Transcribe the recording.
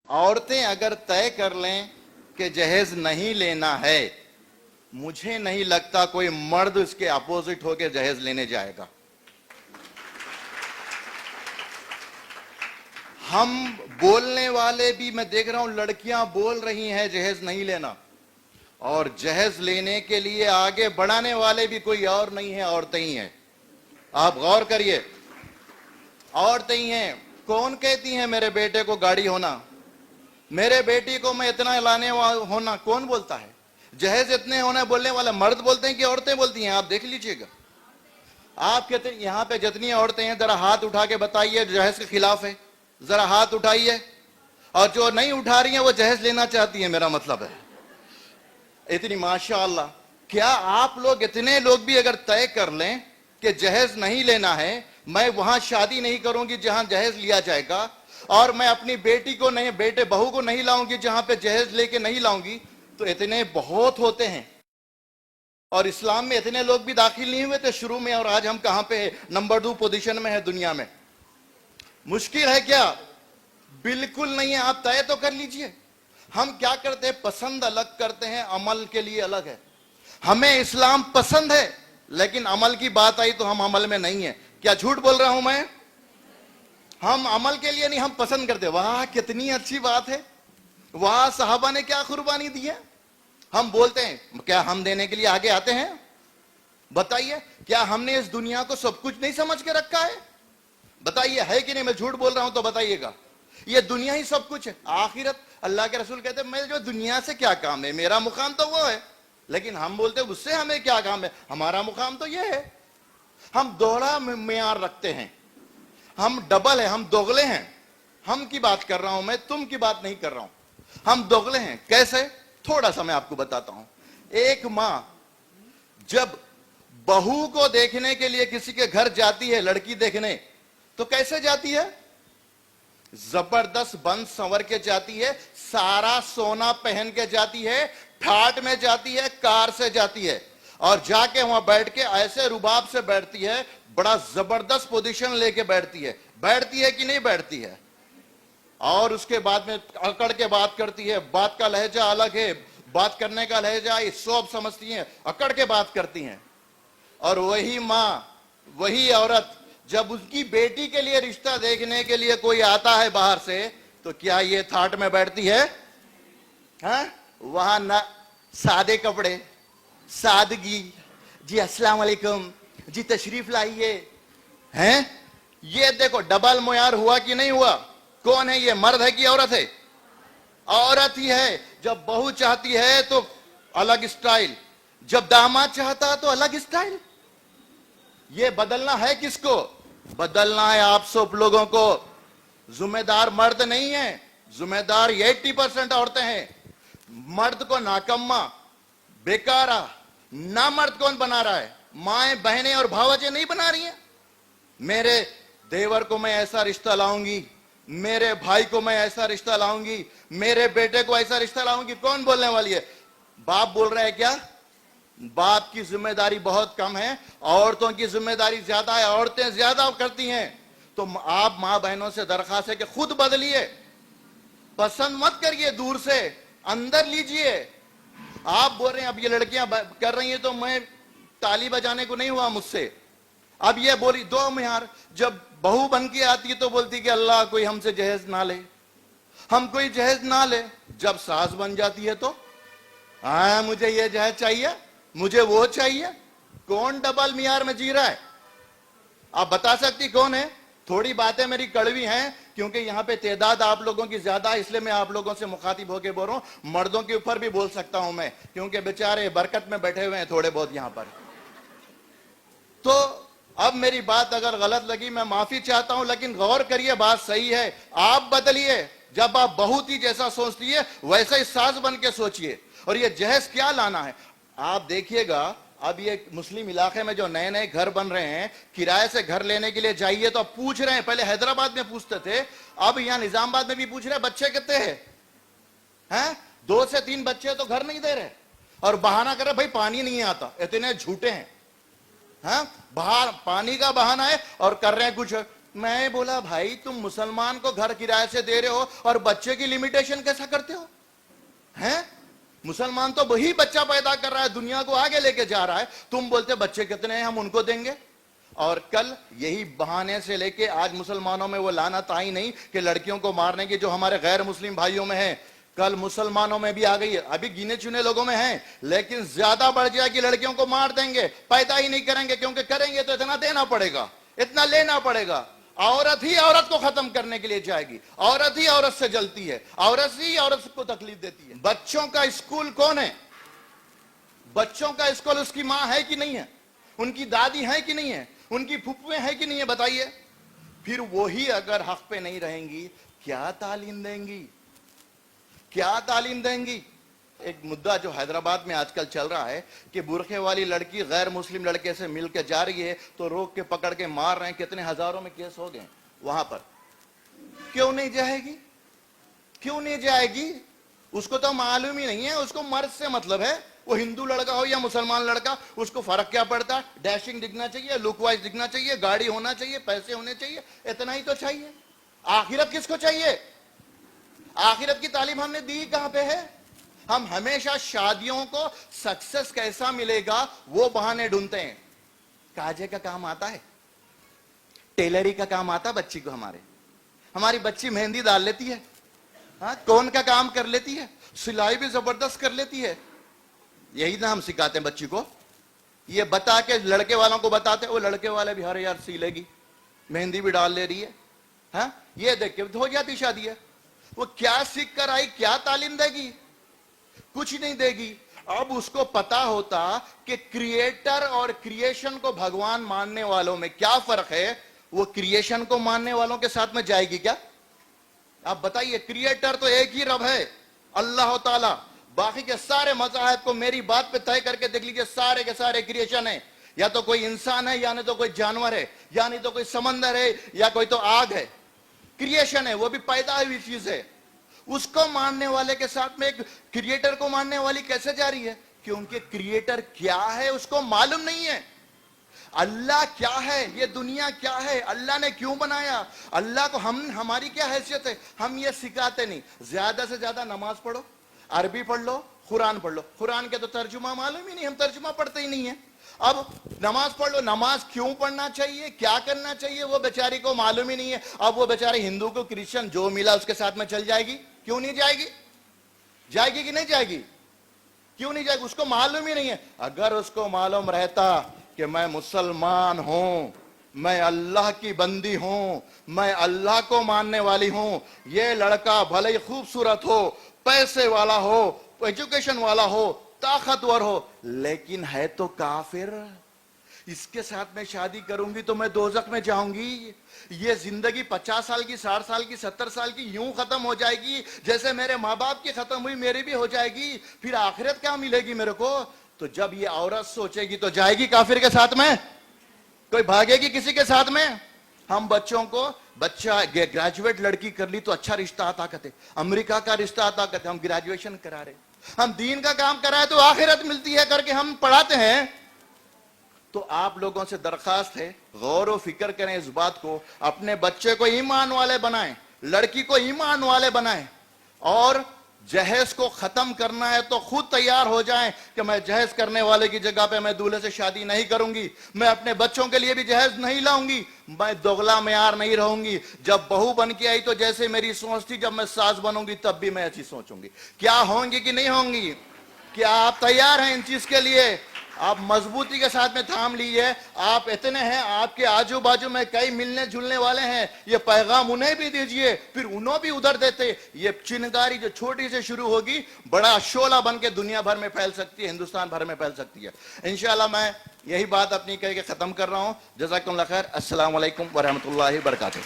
عورتیں اگر طے کر لیں کہ جہیز نہیں لینا ہے، مجھے نہیں لگتا کوئی مرد اس کے اپوزٹ ہو کے جہیز لینے جائے گا۔ ہم بولنے والے بھی، میں دیکھ رہا ہوں لڑکیاں بول رہی ہیں جہیز نہیں لینا، اور جہیز لینے کے لیے آگے بڑھانے والے بھی کوئی اور نہیں ہیں، عورتیں ہی ہیں۔ آپ غور کریے، عورتیں ہی ہیں۔ کون کہتی ہیں میرے بیٹے کو گاڑی ہونا، میرے بیٹی کو میں اتنا لانے ہونا، کون بولتا ہے؟ جہیز اتنے ہونا بولنے والا مرد بولتے ہیں کہ عورتیں بولتی ہیں؟ آپ دیکھ لیجئے گا۔ آپ کہتے ہیں یہاں پہ جتنی عورتیں ہیں ذرا ہاتھ اٹھا کے بتائیے جہیز کے خلاف ہے، ذرا ہاتھ اٹھائیے، اور جو نہیں اٹھا رہی ہیں وہ جہیز لینا چاہتی ہیں، میرا مطلب ہے اتنی ماشاءاللہ۔ کیا آپ لوگ اتنے لوگ بھی اگر طے کر لیں کہ جہیز نہیں لینا ہے، میں وہاں شادی نہیں کروں گی جہاں جہیز لیا جائے گا، اور میں اپنی بیٹی کو نہیں، بیٹے بہو کو نہیں لاؤں گی جہاں پہ جہیز لے کے نہیں لاؤں گی، تو اتنے بہت ہوتے ہیں۔ اور اسلام میں اتنے لوگ بھی داخل نہیں ہوئے تھے شروع میں، اور آج ہم کہاں پہ ہیں؟ نمبر 2 پوزیشن میں ہے دنیا میں۔ مشکل ہے کیا؟ بالکل نہیں ہے۔ آپ طے تو کر لیجئے۔ ہم کیا کرتے ہیں؟ پسند الگ کرتے ہیں، عمل کے لیے الگ ہے۔ ہمیں اسلام پسند ہے، لیکن عمل کی بات آئی تو ہم عمل میں نہیں ہیں۔ کیا جھوٹ بول رہا ہوں میں؟ ہم عمل کے لیے نہیں، ہم پسند کرتے۔ واہ کتنی اچھی بات ہے، واہ صحابہ نے کیا قربانی دی ہے۔ ہم بولتے ہیں، کیا ہم دینے کے لیے آگے آتے ہیں؟ بتائیے، کیا ہم نے اس دنیا کو سب کچھ نہیں سمجھ کے رکھا ہے؟ بتائیے ہے کہ نہیں؟ میں جھوٹ بول رہا ہوں تو بتائیے گا۔ یہ دنیا ہی سب کچھ ہے، آخرت اللہ کے رسول کہتے ہیں میں جو دنیا سے کیا کام ہے، میرا مقام تو وہ ہے۔ لیکن ہم بولتے ہیں اس سے ہمیں کیا کام ہے، ہمارا مقام تو یہ ہے۔ ہم دوہرا معیار رکھتے ہیں، ہم ڈبل ہیں، ہم دوغلے ہیں۔ ہم کی بات کر رہا ہوں میں، تم کی بات نہیں کر رہا ہوں۔ ہم دوغلے ہیں۔ کیسے؟ تھوڑا سا میں آپ کو بتاتا ہوں۔ ایک ماں جب بہو کو دیکھنے کے لیے کسی کے گھر جاتی ہے، لڑکی دیکھنے، تو کیسے جاتی ہے؟ زبردست بند سنور کے جاتی ہے، سارا سونا پہن کے جاتی ہے، ٹھاٹ میں جاتی ہے، کار سے جاتی ہے، اور جا کے وہاں بیٹھ کے ایسے رباب سے بیٹھتی ہے، بڑا زبردست پوزیشن لے کے بیٹھتی ہے۔ بیٹھتی ہے کہ نہیں بیٹھتی ہے؟ اور اس کے بعد میں اکڑ کے بات کرتی ہے، بات کا لہجہ الگ ہے، بات کرنے کا لہجہ سوب سمجھتی ہیں، اکڑ کے بات کرتی ہیں۔ اور وہی ماں، وہی عورت جب اس کی بیٹی کے لیے رشتہ دیکھنے کے لیے کوئی آتا ہے باہر سے، تو کیا یہ تھاٹ میں بیٹھتی ہے؟ ہاں، وہاں نہ سادے کپڑے، سادگی، جی السلام علیکم، جی تشریف لائیے ہیں۔ یہ دیکھو ڈبل معیار ہوا کہ نہیں ہوا؟ کون ہے یہ، مرد ہے کہ عورت ہے؟ عورت ہی ہے۔ جب بہو چاہتی ہے تو الگ اسٹائل، جب داماد چاہتا تو الگ اسٹائل۔ یہ بدلنا ہے کس کو؟ بدلنا ہے آپ سب لوگوں کو۔ ذمہ دار مرد نہیں ہے، ذمہ دار 80% عورتیں ہیں۔ مرد کو ناکمہ، بیکارہ، نامرد کون بنا رہا ہے؟ مائیں، بہنیں اور بھاوجیں نہیں بنا رہی ہیں۔ میرے دیور کو میں ایسا رشتہ لاؤں گی، میرے بھائی کو میں ایسا رشتہ لاؤں گی، میرے بیٹے کو ایسا رشتہ لاؤں گی، کون بولنے والی ہے؟ باپ بول رہا ہے کیا؟ باپ کی ذمہ داری بہت کم ہے، عورتوں کی ذمہ داری زیادہ ہے، عورتیں زیادہ کرتی ہیں۔ تو آپ ماں بہنوں سے درخواست ہے کہ خود بدلیے، پسند مت کریے، دور سے اندر لیجئے۔ آپ بول رہے ہیں اب یہ لڑکیاں کر رہی ہیں تو میں تالی بجانے کو نہیں ہوا مجھ سے۔ اب یہ بولی دو معیار، جب بہو بن کے آتی ہے تو بولتی کہ اللہ کوئی ہم سے جہیز نہ لے، ہم کوئی جہیز نہ لے۔ جب ساس بن جاتی ہے تو ہاں مجھے یہ جہیز چاہیے، مجھے وہ چاہیے۔ کون ڈبل معیار میں جی رہا ہے؟ آپ بتا سکتی کون ہے؟ تھوڑی باتیں میری کڑوی ہیں کیونکہ یہاں پہ تعداد آپ لوگوں کی زیادہ ہے، اس لیے میں آپ لوگوں سے مخاطب ہو کے بول رہا ہوں۔ مردوں کے اوپر بھی بول سکتا ہوں میں، کیونکہ بیچارے برکت میں بیٹھے ہوئے ہیں تھوڑے بہت یہاں پر۔ تو اب میری بات اگر غلط لگی میں معافی چاہتا ہوں، لیکن غور کریے بات صحیح ہے۔ آپ بدلیے، جب آپ بہت ہی جیسا سوچتی ہے ویسا ہی ساز بن کے سوچئے۔ اور یہ جہیز کیا لانا ہے؟ آپ دیکھیے گا اب یہ مسلم علاقے میں جو نئے نئے گھر بن رہے ہیں، کرائے سے گھر لینے کے لیے جائیے تو اب پوچھ رہے ہیں، پہلے حیدرآباد میں پوچھتے تھے، اب یہاں نظام آباد میں بھی پوچھ رہے ہیں بچے کتنے ہیں؟ 2 سے 3 بچے تو گھر نہیں دے رہے، اور بہانہ کر رہے بھائی پانی نہیں آتا۔ اتنے جھوٹے ہیں، ہاں، باہر پانی کا بہانہ ہے اور کر رہے ہیں کچھ میں بولا بھائی تم مسلمان کو گھر کرائے سے دے رہے ہو اور بچے کی لمیٹیشن کیسا کرتے ہو ہیں؟ مسلمان تو وہی بچہ پیدا کر رہا ہے, دنیا کو آگے لے کے جا رہا ہے, تم بولتے بچے کتنے ہیں ہم ان کو دیں گے. اور کل یہی بہانے سے لے کے آج مسلمانوں میں وہ لعنت آئی نہیں کہ لڑکیوں کو مارنے کی جو ہمارے غیر مسلم بھائیوں میں ہیں, کل مسلمانوں میں بھی آ گئی ہے. ابھی گنے چنے لوگوں میں ہیں لیکن زیادہ بڑھ جائے کہ لڑکیوں کو مار دیں گے, پیدا ہی نہیں کریں گے, کیونکہ کریں گے تو اتنا دینا پڑے گا, اتنا لینا پڑے گا. عورت ہی عورت کو ختم کرنے کے لیے جائے گی, عورت ہی عورت سے جلتی ہے, عورت ہی عورت کو تکلیف دیتی ہے. بچوں کا اسکول کون ہے؟ بچوں کا اسکول اس کی ماں ہے کہ نہیں ہے, ان کی دادی ہے کہ نہیں ہے, ان کی پھپھویں ہیں کہ نہیں ہے, بتائیے. پھر وہی اگر حق پہ نہیں رہیں گی کیا تعلیم دیں گی, کیا تعلیم دیں گی؟ ایک مدعا جو حیدرآباد میں آج کل چل رہا ہے کہ برقعے والی لڑکی غیر مسلم لڑکے سے مل کے جا رہی ہے تو روک کے پکڑ کے مار رہے ہیں, کتنے ہزاروں میں کیس ہو گئے وہاں پر. کیوں نہیں جائے گی, کیوں نہیں جائے گی؟ اس کو تو معلوم ہی نہیں ہے, اس کو مرد سے مطلب ہے, وہ ہندو لڑکا ہو یا مسلمان لڑکا, اس کو فرق کیا پڑتا ہے؟ ڈیشنگ دکھنا چاہیے, لک وائز دکھنا چاہیے, گاڑی ہونا چاہیے, پیسے ہونے چاہیے, اتنا ہی تو چاہیے. آخرت کس کو چاہیے؟ آخرت کی تعلیم ہم نے دی کہاں پہ ہے؟ ہم ہمیشہ شادیوں کو سکسس کیسا ملے گا وہ بہانے ڈھونڈتے ہیں. کاجے کا کام آتا ہے, ٹیلری کا کام آتا بچی کو, ہماری بچی مہندی ڈال لیتی ہے, ہاں کون کا کام کر لیتی ہے, سلائی بھی زبردست کر لیتی ہے. یہی نہ ہم سکھاتے ہیں بچی کو, یہ بتا کے لڑکے والوں کو بتاتے, وہ لڑکے والے بھی ہر یار سی لے گی, مہندی بھی ڈال لے رہی ہے, ہاں یہ دیکھ کے ہو جاتی شادی ہے. وہ کیا سیکھ کر آئی, کیا تعلیم دے گی؟ کچھ نہیں دے گی. اب اس کو پتا ہوتا کہ کریٹر اور کریشن کو بھگوان ماننے والوں میں کیا فرق ہے, وہ کریشن کو ماننے والوں کے ساتھ میں جائے گی کیا؟ آپ بتائیے. کریٹر تو ایک ہی رب ہے, اللہ تعالی. باقی کے سارے مذاہب کو میری بات پہ طے کر کے دیکھ لیجئے, سارے کے سارے کریشن ہیں. یا تو کوئی انسان ہے, یا نہیں تو کوئی جانور ہے, یا نہیں تو کوئی سمندر ہے, یا کوئی تو آگ ہے. کریشن ہے, وہ بھی پیدا ہوئی چیز ہے. اس کو ماننے والے کے ساتھ میں ایک کریٹر کو ماننے والی کیسے جا رہی ہے؟ کیونکہ کریٹر کیا ہے اس کو معلوم نہیں ہے. اللہ کیا ہے, یہ دنیا کیا ہے, اللہ نے کیوں بنایا, اللہ کو ہماری کیا حیثیت ہے, ہم یہ سکھاتے نہیں. زیادہ سے زیادہ نماز پڑھو, عربی پڑھ لو, قرآن پڑھ لو. قرآن کے تو ترجمہ معلوم ہی نہیں, ہم ترجمہ پڑھتے ہی نہیں ہیں. اب نماز پڑھ لو, نماز کیوں پڑھنا چاہیے, کیا کرنا چاہیے, وہ بیچاری کو معلوم ہی نہیں ہے. اب وہ بیچاری ہندو کو کرسچن جو ملا اس کے ساتھ میں چل جائے گی, کیوں نہیں جائے گی؟ جائے گی کہ نہیں جائے گی؟ کیوں نہیں جائے گی؟ اس کو معلوم ہی نہیں ہے. اگر اس کو معلوم رہتا کہ میں مسلمان ہوں, میں اللہ کی بندی ہوں, میں اللہ کو ماننے والی ہوں, یہ لڑکا بھلے ہی خوبصورت ہو, پیسے والا ہو, ایجوکیشن والا ہو, طاقتور ہو, لیکن ہے تو کافر, اس کے ساتھ میں شادی کروں گی تو میں دوزخ میں جاؤں گی. یہ زندگی 50 سال کی, 60 سال کی, 70 سال کی یوں ختم ہو جائے گی جیسے میرے ماں باپ کی ختم ہوئی, میری بھی ہو جائے گی. پھر آخرت کیا ملے گی میرے کو؟ تو جب یہ عورت سوچے گی تو جائے گی کافر کے ساتھ میں, کوئی بھاگے گی کسی کے ساتھ میں. ہم بچوں کو, بچہ گریجویٹ لڑکی کر لی تو اچھا رشتہ آتا کہتے, امریکہ کا رشتہ آتا کہتے, ہم گریجویشن کرا رہے, ہم دین کا کام کرائے تو آخرت ملتی ہے کر کے ہم پڑھاتے ہیں. تو آپ لوگوں سے درخواست ہے, غور و فکر کریں اس بات کو, اپنے بچے کو ایمان والے بنائیں, لڑکی کو ایمان والے بنائیں, اور جہیز کو ختم کرنا ہے تو خود تیار ہو جائیں کہ میں جہیز کرنے والے کی جگہ پہ میں دولہے سے شادی نہیں کروں گی, میں اپنے بچوں کے لیے بھی جہیز نہیں لاؤں گی, میں دوغلا معیار نہیں رہوں گی. جب بہو بن کے آئی تو جیسے میری سوچ تھی, جب میں ساس بنوں گی تب بھی میں ایسی سوچوں گی. کیا ہوں گی کہ نہیں ہوں گی؟ کیا آپ تیار ہیں ان چیز کے لیے؟ آپ مضبوطی کے ساتھ میں تھام لیجئے. آپ اتنے ہیں, آپ کے آجو باجو میں کئی ملنے جلنے والے ہیں, یہ پیغام انہیں بھی دیجئے, پھر انہوں بھی ادھر دیتے. یہ چنگاری جو چھوٹی سے شروع ہوگی, بڑا شعلہ بن کے دنیا بھر میں پھیل سکتی ہے, ہندوستان بھر میں پھیل سکتی ہے. انشاءاللہ میں یہی بات اپنی کہہ کے ختم کر رہا ہوں. جزاکم اللہ خیر. السلام علیکم ورحمۃ اللہ وبرکاتہ.